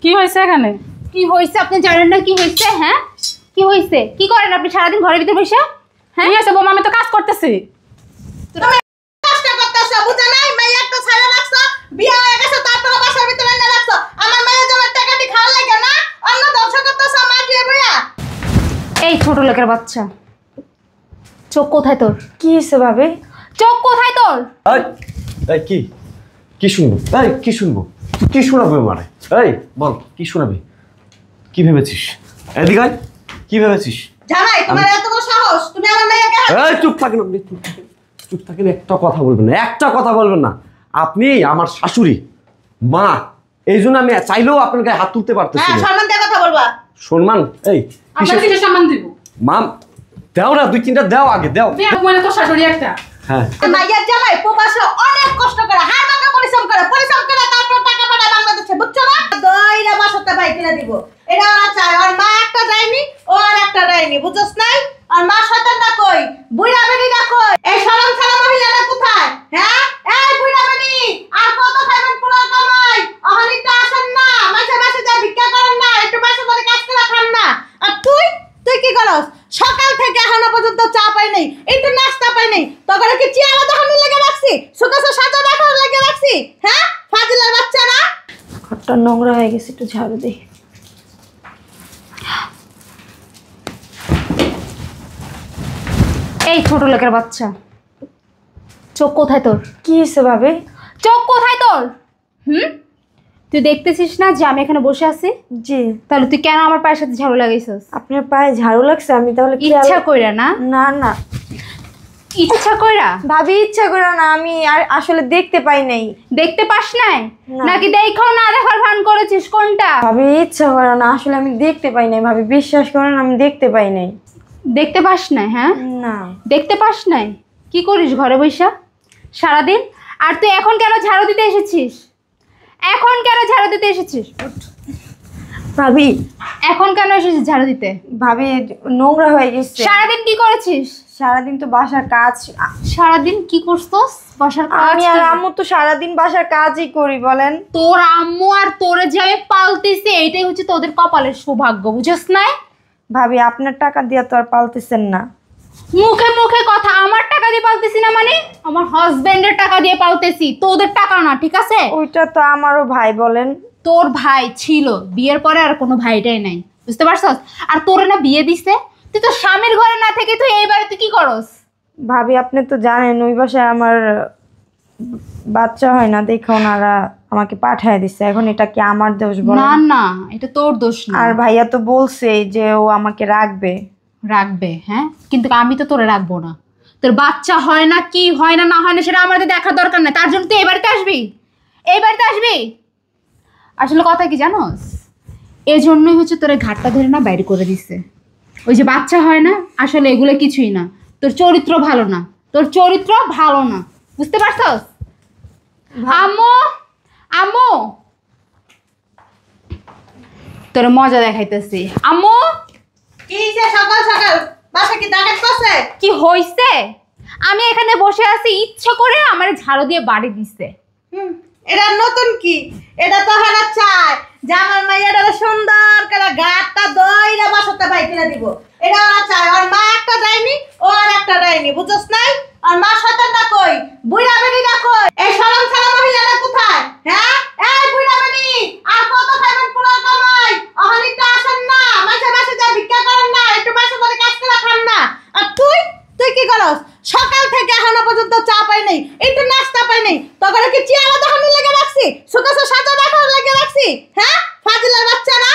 কি হয়েছে এখানে? কি হয়েছে আপনি জানেন না? কি হয়েছে? হ্যাঁ, কি হয়েছে? কি করেন আপনি সারাদিন ঘরের ভিতরে বসে? হ্যাঁ, কি হয়েছে বৌমা? আমি তো কাজ করতেছি। তুমি কষ্ট করতেছো, বুঝা নাই? মেয়ে একটা ছায়া রাখছো, বিয়ে হয়ে গেছে, তারপরে বাসার ভিতরে এনে রাখছো। আমার মেয়ের জন্য টাকাটি খাওয়া লাগে না? অন্য ধ্বংস করতেছো মা দিয়ে বইয়া। এই ছোট লোকের বাচ্চা, চোখ কোথায় তোর? কি হয়েছে ভাবি? চোখ কোথায় তোর? এই এই কি শুনবো? এই কি শুনবো? তুই কি শোনাবি আমারে? এই বল কি শোনাবি? কি ভেবেছিস? এদিকে আয়। কি ভেবেছিস? জামাই, তোমার এত বড় সাহস, তুমি আমার মেয়েকে এই চুপ থাকেন আপনি, চুপ থাকেন, একটা কথা বলবেন না, একটা কথা বলবেন না। আপনি আমার শাশুড়ি মা, এই জন্য আমি চাইলেও আপনার গায়ে হাত তুলতে পারতেছি হ্যাঁ, না। সম্মান দিয়ে কথা বলবা। সম্মান? এই আপনার কিসের সম্মান দিব? মাম দাও না, 2-3টা দাও, আগে দাও। মানে তো শাশুড়ি একটা। হ্যাঁ, মাইয়ার জামাই প্রবাসে অনেক কষ্ট করে, হাড় ভাঙা পরিশ্রম করে তারপর টাকা পাঠায় বাংলাদেশে, বুঝছো না? দইরা বাসাতে বাইক কিনে দিব। এটা ওরা চায়। আর মা একটা দেয়নি, ও আর একটা দেয়নি, বুঝছস নাই? আর মা শয়তানটা কই? বুইড়া বেড়িটা কই? এই শরম ছাড়া মহিলাটা কোথায়? হ্যাঁ, এই বুইড়া বেড়ি, আর কত খাইবেন পুরা কামাই? অহনিকটা আসেন না, মাঝে মাঝে যা ভিক্ষা করেন না, একটু মাসে করে কাজ করে খান না। আর তুই কি করস? সকাল থেকে এখনো পর্যন্ত চা পাই নাই, একটু নাস্তা পাই নাই। তখন কি চেয়ারে দেখানোর লেগে রাখছি? সুকাছে সাজা দেখানোর লেগে রাখছি? হ্যাঁ, ফাজিলের বাচ্চা না? ঘরটা নোংরা হয়ে গেছে, একটু ঝাড়ু দে। এই ছোট লোকের বাচ্চা, চোখ কোথায় তোর? কি হয়েছে ভাবি? চোখ কোথায় তোর? তুই দেখতেছিস না যে আমি এখানে বসে আছি? জি। তাহলে তুই কেন আমার পায়ের সাথে ঝাড়ু লাগাইছিস? আপনার পায়ে ঝাড়ু লাগছে, আমি তাহলে ইচ্ছা কইরা না? না না ইচ্ছা কইরা? ভাবি ইচ্ছা করে না, আমি আর আসলে দেখতে পাই নাই। দেখতে পাস নাই না। নাকি দেখাও না দেখার ভান করেছিস? কোনটা? ভাবি ইচ্ছা করে না, আসলে আমি দেখতে পাই নাই। ভাবি বিশ্বাস করেন, আমি দেখতে পাই নাই। দেখতে পাস নাই? হ্যাঁ, না। দেখতে পাস নাই? কি করিস ঘরে বইসা সারাদিন? আর তুই এখন কেন ঝাড়ু দিতে এসেছিস? এখন কেন ঝাড়ু দিতে এসেছিস? ভাবি এখন কেন এসেছিস ঝাড়ু দিতে? ভাবি নোংরা হয়ে গেছে। সারাদিন কি করেছিস? সারাদিন তো বাসার কাজ। সারাদিন কি করছস বাসার কাজ? আমি আর আম্মু তো সারাদিন বাসার কাজই করি, বলেন। তোর আম্মু আর তোরে যে আমি পালতেছি, এইটাই হচ্ছে তোদের কপালের সৌভাগ্য, বুঝছস না? ভাবি আপনার টাকা দিয়ে তো আর পালতেছেন না। মুখে মুখে কথা, আমার টাকা দিয়ে পালতেছি না মানে? আমার হাজবেন্ডের টাকা দিয়ে পালতেছি, তোদের টাকা না, ঠিক আছে? ওইটা তো আমারও ভাই, বলেন। তোর ভাই ছিল, বিয়ের পরে আর কোনো ভাইটাই নাই, বুঝতে পারছস? আর তোরে না বিয়ে দিছে, তুই তো স্বামীর ঘরে না থেকে তুই এই বাড়িতে কি করস? ভাবি আপনি তো জানেন ওই বাসায় আমার বাচ্চা হয় না, দেখো ওনারা আমাকে পাঠায় দিচ্ছে। এখন এটা কি আমার দোষ বলেন? না না, এটা তোর দোষ না। আর ভাইয়া তো বলছে যে ও আমাকে রাখবে। রাখবে? হ্যাঁ, কিন্তু আমি তো তোরে রাখবো না। তোর বাচ্চা হয় না, কি হয় না না হয় না সেটা আমাদের দেখার দরকার নাই। তার জন্য তুই এই বাড়িতে আসবি? এই বাড়িতে আসবি? আসলে কথা কি জানোস, এই জন্যই হচ্ছে তোর ঘাটটা ধরে না বাইরে করে দিছে। ওই যে বাচ্চা হয় না, আসলে এগুলো কিছুই না। তোর চরিত্র ভালো না, তোর চরিত্র ভালো না, বুঝতে পারছস? আম্মু, আম্মু, তোর মজা দেখাইতেছি। আম্মু, কি যে সকাল সকাল বাসা কি ডাকাত করছে? কি হইছে? আমি এখানে বসে আছি, ইচ্ছা করে আমার ঝাড়ু দিয়ে বাড়ি দিছে। এটা নতুন কি? এটা তো হারা চায় যে আমার মাইয়াটা সুন্দর করে গাটটা দইরা বাসাতে বাইক কিনে দিব। এটা ওরা চায়। আর মা একটা দেয়নি, ও আর একটা দেয়নি, বুঝছস নাই? আর মা শয়তানটা কই? বুইড়া বেড়িটা কই? এই শরম ছাড়া মহিলাটা কোথায়? হ্যাঁ, এই বুইড়া বেড়ি, আর কত খাইবেন পুরা কামাই? অহনিকটা আসেন না, মাঝে মাঝে যা ভিক্ষা করেন না, একটু মাসে করে কাজ করে খান না। আর তুই কি করস? সকাল থেকে এখনো পর্যন্ত চা পাই নাই, একটু নাস্তা পাই নাই। তখন কি চেয়ারে দেখানোর লেগে রাখছি? সুকাছে সাজা দেখানোর লেগে রাখছি? হ্যাঁ, ফাজিলের বাচ্চা না?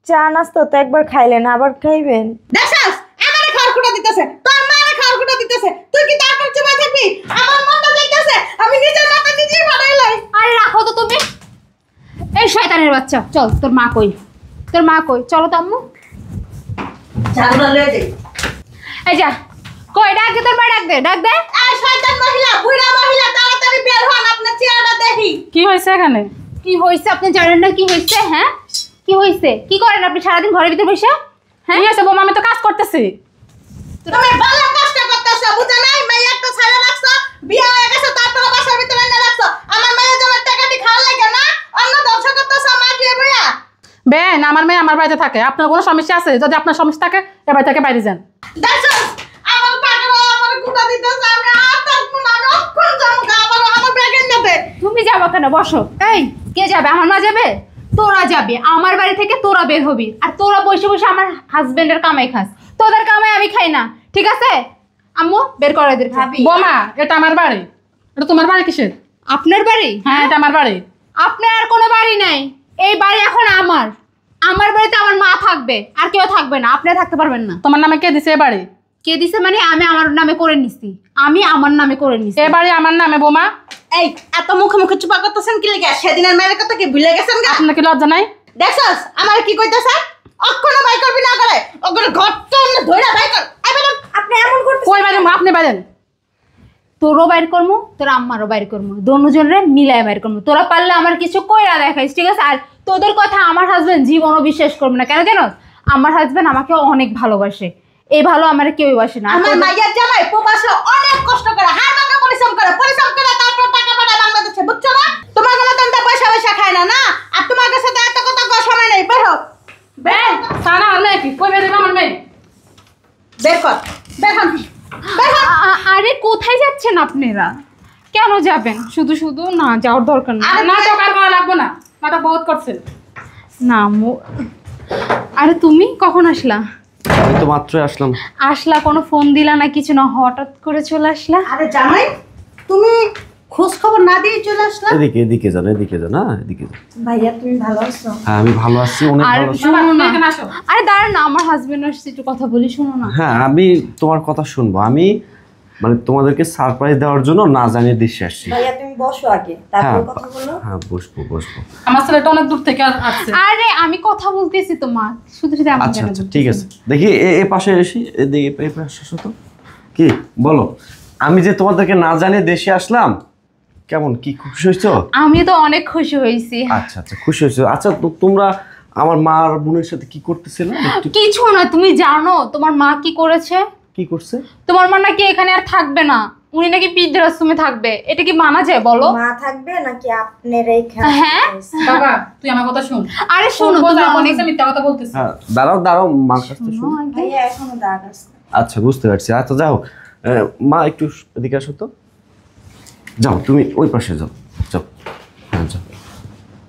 চা নাস্তা তো একবার খাইলেন, আবার খাইবেন? দেখছস আমারে খাওয়ার খুঁটা দিতেছে, তোর মারে খাওয়ার খুঁটা দিতেছে। তুই কি তারপর চুপে থাকবি? আমার মনটা যাইতেছে, আমি নিজের মাথা নিজেই ফাটাইলাই। আরে রাখো তো তুমি, এই শয়তানের বাচ্চা। চল, তোর মা কই? তোর মা কই? চলো তো আম্মু। ঝাড়ুটা লয়ে যাই। এই যা, কই ডাক দে, তোর মা ডাক দে, ডাক দে। এই শয়তান মহিলা, বুড়া মহিলা, তাড়াতাড়ি বের হন, আপনার চেহারাটা দেখি। কি হয়েছে এখানে? কি হয়েছে আপনি জানেন না? কি হয়েছে? হ্যাঁ, কি হয়েছে? কি করেন আপনি সারাদিন ঘরের ভিতরে বসে? হ্যাঁ, কি হয়েছে বৌমা? আমি তো কাজ করতেছি। তুমি ভালো কষ্ট করতেছো, বুঝা নাই? মেয়ে একটা ছায়া রাখছো, বিয়ে হয়ে গেছে, তারপরে বাসার ভিতরে এনে রাখছো। আমার মেয়ের জন্য টাকাটি খাওয়া লাগে না? অন্য ধ্বংস করতেছো মা দিয়ে বইয়া। না, আমার মেয়ে আমার বাড়িতে থাকে। আপনার কোনো সমস্যা আছে? যদি আপনার সমস্যা থাকে এ বাড়ি থেকে বাইরে যান। দেখছো আমার টাকাটা আমার গুটা দিতেছে, আমি আর থাকবো না, আমি অক্ষণ যাবো গা, আমার ব্যাগের নেবে। তুমি যাবো কেন? বসো। এই, কে যাবে? আমার মা যাবে? তোরা যাবে আমার বাড়ি থেকে, তোরা বের হবি। আর তোরা বসে বসে আমার হাজবেন্ডের কামাই খাস, তোদের কামাই আমি খাই না, ঠিক আছে? আম্মু বের করে এদের। বোমা, এটা আমার বাড়ি। এটা তোমার বাড়ি কিসের? আপনার বাড়ি? হ্যাঁ, এটা আমার বাড়ি। আপনার আর কোনো বাড়ি নাই, এই বাড়ি এখন আমার। আমার বাড়িতে আমার মা থাকবে, আর কেউ থাকবে না। আপনি থাকতে পারবেন না। তোমার নামে কে দিছে এ বাড়ি? কে দিছে মানে? আমি আমার নামে করে নিছি, আমি আমার নামে করে নিছি। এ বাড়ি আমার নামে বোমা। এই এত মুখে মুখে চুপা করতেছেন কি লেগে? সেদিনের মেয়ের কথা কি ভুলে গেছেন গা? আপনার কি লজ্জা নাই? দেখছস আমার কি কইতেছে? অক্ষণ বাই করবি না করে ওগুলো ঘরটা ধইরা বাই কর। এই বেটা আপনি এমন করতেছেন? কই বাইরে? আপনি বাইরেন। তোরও বাইর করবো, তোর আম্মারও বাইর করবো, দোনোজনের মিলায় বাইর করবো। তোরা পারলে আমার কিছু কইরা দেখাইস, ঠিক আছে? আর তোদের কথা আমার হাজবেন্ড জীবনও বিশ্বাস করবে না। কেন জানো? আমার হাজবেন্ড আমাকে অনেক ভালোবাসে, এই ভালো আমার কেউই বাসে না। আমার মাইয়ার জামাই প্রবাসে অনেক কষ্ট করে, হাড় ভাঙা পরিশ্রম করে তারপর টাকা পাঠায় বাংলাদেশে, বুঝছো না? তোমার কোনো তন্তা পয়সা পয়সা খায় না, না? আর তোমার কাছে তো এত কথা কওয়ার সময় নেই। বের হোক, বের সানা আর মেয়ে কি? কই বাইরে আমার মেয়ে? বের কর, বের হন, বের হন। আরে কোথায় যাচ্ছেন আপনারা? কেন যাবেন? শুধু শুধু না, যাওয়ার দরকার না। আরে নাটক আর করা লাগবো না, নাটক বহুত করছেন। না আরে তুমি কখন আসলা? আমি তো মাত্রই আসলাম। আসলা, কোনো ফোন দিলা না, কিছু না, হঠাৎ করে চলে আসলা? আরে জামাই তুমি খোঁজ খবর না দিয়ে চলে আসলা? এদিকে যান, হ্যাঁ এদিকে যান। ভাইয়া তুমি ভালো আছো? হ্যাঁ আমি ভালো আছি, অনেক আর ভালো আছি। শোনো না, এখানে আসো। আরে দাঁড়ান না, আমার হাজবেন্ড আসছে, একটু কথা বলি, শোনো না। হ্যাঁ আমি তোমার কথা শুনবো। আমি মানে তোমাদেরকে সারপ্রাইজ দেওয়ার জন্য না জানিয়ে দেশে আসছি। ভাইয়া তুমি বসো আগে, হ্যাঁ তারপর কথা বলো। হ্যাঁ বসবো। আমার ছেলেটা অনেক দূর থেকে আসছে। আরে আমি কথা বলতেছি তো মা, শুধু শুধু আমার আচ্ছা ঠিক আছে। দেখি এ পাশে এসি, এদিকে এই পাশে আসো তো। কি বলো? আমি যে তোমাদেরকে না জানিয়ে দেশে আসলাম, কেমন কি খুশি হয়েছো? আমি তো অনেক খুশি হয়েছি। আচ্ছা খুশি হয়েছো। আচ্ছা তো তোমরা আমার মা আর বোনের সাথে কি করতেছিলে? কিছু না, তুমি জানো তোমার মা কি করেছে? কি করছে? তোমার মা নাকি এখানে আর থাকবে না, উনি নাকি বৃদ্ধাশ্রমে থাকবে। এটা কি মানা যায় বলো? মা থাকবে নাকি আপনার এইখানে? হ্যাঁ বাবা তুই আমার কথা শুন। আরে শোনো, তুমি অনেক মিথ্যা কথা বলতেছিস। হ্যাঁ দাঁড়াও মার কাছ থেকে শুনো। ভাইয়া এখনো দাগ আছে। আচ্ছা বুঝতে পারছি। আচ্ছা যাও মা একটু এদিকে আসো তো। যাও তুমি ওই পাশে যাও। হ্যাঁ যাও।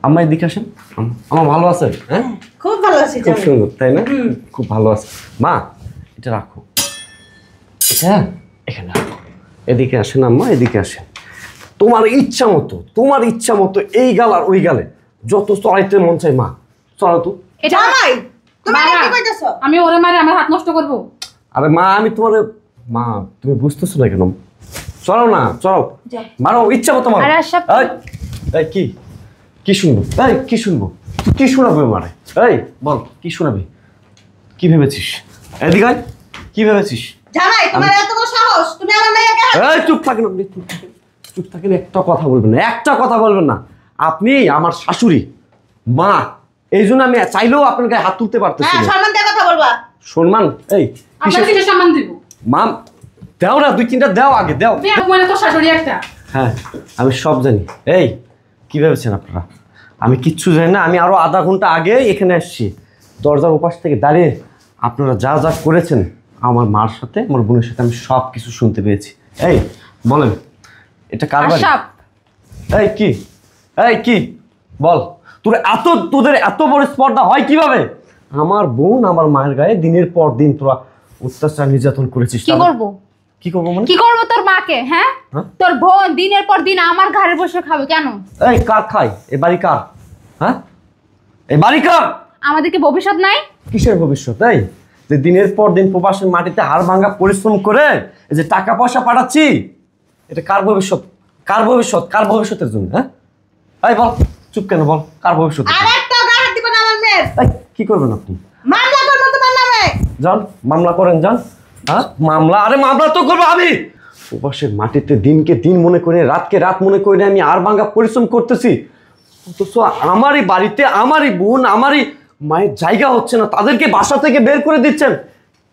আম্মা এদিকে আসেন। আমার ভালো আছে? হ্যাঁ খুব ভালো আছি খুব জামাই। সুন্দর, তাই না? খুব ভালো আছে। মা এটা রাখো, এটা এখানে রাখো। এদিকে আসেন আম্মা, এদিকে আসেন। তোমার ইচ্ছা মতো এই গাল আর ওই গালে যত চড়াইতে মন চাই মা চড়াও তো। এটা জামাই তুমি বাবা, কি কইতেছো? আমি ওরে মারি আমার হাত নষ্ট করবো? আরে মা আমি তোমার মা, তুমি বুঝতেছো না কেন? চড়াও না, চড়াও, মারো ইচ্ছা মতো মারো। আরে আশরাফ, এই কি শুনবো? কি শুনবো? তুই কি শোনাবে মারে? এই বল কি শোনাবি? কি ভেবেছিস? এদিকে আয়। কি ভেবেছিস? জামাই তোমার এত বড় সাহস, তুমি আমার মেয়েকে এই চুপ থাকেন আপনি, চুপ থাকেন। একটা কথা বলবেন না, আপনি আমার শাশুড়ি মা, এই জন্য আমি চাইলেও আপনার গায়ে হাত তুলতে পারতেছি হ্যাঁ না। সম্মান দিয়ে কথা বলবা। সম্মান? এই আপনার কিসের সম্মান দিব? মা দাও না, 2-3টা দাও, আগে দাও। মানে তো শাশুড়ি একটা। হ্যাঁ আমি সব জানি। এই কি ভেবেছেন আপনারা? আমি কিচ্ছু জানি না। আমি আরো আধা ঘন্টা আগে এখানে আসছি, দরজার ওপাশ থেকে দাঁড়িয়ে আপনারা যা যা করেছেন আমার মার সাথে, আমার বোনের সাথে, আমি সব কিছু শুনতে পেয়েছি। এই বলেন এটা কার বাড়ি? আশরাফ, এই কি বল, তোদের এত বড় স্পর্ধা হয় কিভাবে? আমার বোন আমার মায়ের গায়ে দিনের পর দিন তোরা অত্যাচার নির্যাতন করেছিস। কি করব? কি করবো মানে? কি করবো তোর মাকে? হ্যাঁ হ্যাঁ? তোর বোন দিনের পর দিন আমার ঘরে বসে খাবে কেন? এই কার খায়? এ বাড়ি কার? হ্যাঁ এই বাড়ি কার? আমাদেরকে ভবিষ্যৎ নাই? কিসের ভবিষ্যৎ? এই যে দিনের পর দিন প্রবাসের মাটিতে হাড় ভাঙা পরিশ্রম করে এই যে টাকা পয়সা পাঠাচ্ছি, এটা কার ভবিষ্যৎ? কার ভবিষ্যতের জন্য? হ্যাঁ এই বল, চুপ কেন বল, কার ভবিষ্যৎ? আর একটা গায়ে হাত দিবেন আমার মেয়ের। এই কি করবেন আপনি? মামলা করব তোমার নামে। যান মামলা করেন, যান। হ্যাঁ মামলা তো করবো আমি। প্রবাসের মাটিতে দিনকে দিন মনে করে, রাতকে রাত মনে করে আমি আর ভাঙা পরিশ্রম করতেছি, অথচ আমারই বাড়িতে আমারই বোন আমারই মায়ের জায়গা হচ্ছে না, তাদেরকে বাসা থেকে বের করে দিচ্ছেন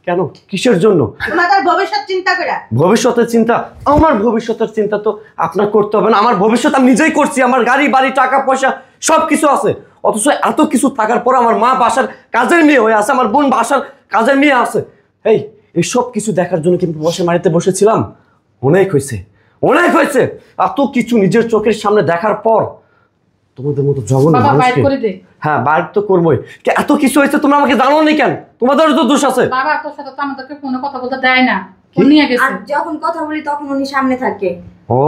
কেন? কিসের জন্য? তোমাদের ভবিষ্যৎ চিন্তা করে। ভবিষ্যতের চিন্তা? আমার ভবিষ্যতের চিন্তা তো আপনার করতে হবে না। আমার ভবিষ্যৎ আমি নিজেই করছি। আমার গাড়ি বাড়ি টাকা পয়সা সব কিছু আছে, অথচ এত কিছু থাকার পর আমার মা বাসার কাজের মেয়ে হয়ে আছে, আমার বোন বাসার কাজের মেয়ে আছে। এইসব কিছু দেখার জন্য কিন্তু বসে মারিতে বসেছিলাম। অনেক হয়েছে, অনেক হয়েছে। এত কিছু নিজের চোখের সামনে দেখার পর তোমাদের মতো জঘন্য বাবা বাইর মানুষকে, করে দে। হ্যাঁ বাইর তো করবোই। এত কিছু হয়েছে তোমরা আমাকে জানো নি কেন? তোমাদেরও তো দোষ আছে। বাবা তোর সাথে তো আমাদেরকে ফোনে কথা বলতে দেয় না, ও নিয়ে আর গেছে। যখন কথা বলি তখন উনি সামনে থাকে। ও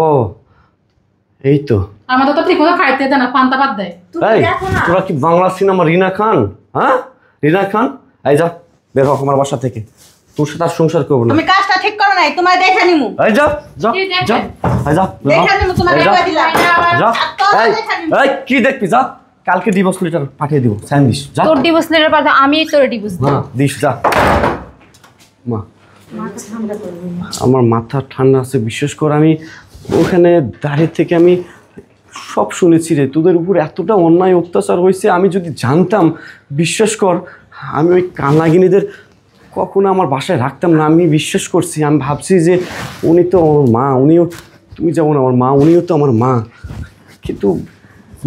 এই তো, আমাদের তো ঠিক মতো খাইতে দেয় না, পান্তা ভাত দেয়। তুমি এই দেখো না তোরা কি বাংলা সিনেমা রিনা খান? হ্যাঁ রিনা খান, এই যা বের হ আমার বাসা থেকে, তোর সাথে আর সংসার করবো না। তুমি কাজটা ঠিক করো নাই, তোমার দেখে নিমু। এই যা যা কি দেখবে? যা, এই যা বের হ। দেখে নিমু, তোমার এই যা, দেখে দিলাম। যা। আর তোরা এই, দেখে নিমু। এই কি দেখবি? যা কালকে ডিভোর্স লেটার পাঠিয়ে দিব, সাইন দিস যা। তোর ডিভোর্স লেটার পাঠাও, আমি তোর ডিভোর্স দিব। হ্যাঁ দিস যা। মা মাথা ঠান্ডা করবি না। আমার মাথা ঠান্ডা আছে, বিশেষ করে আমি ওখানে দাঁড়িয়ে থেকে আমি সব শুনেছি রে, তোদের উপর এতটা অন্যায় অত্যাচার হয়েছে। আমি যদি জানতাম, বিশ্বাস কর আমি ওই কানাগিনীদের কখনো আমার বাসায় রাখতাম না। আমি বিশ্বাস করছি, আমি ভাবছি যে উনি তো আমার মা, উনিও, তুমি যেমন আমার মা, উনিও তো আমার মা, কিন্তু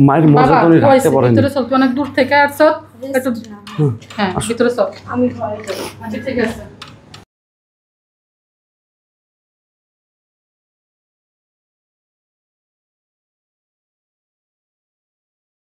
মায়ের বাবা মজা তো উনি রাখতে হয়েছে, পারেন। ভিতরে চল, তুই অনেক দূর থেকে আসছ। একটু হ্যাঁ ভিতরে চল। আমি ভয় করি। আচ্ছা ঠিক আছে।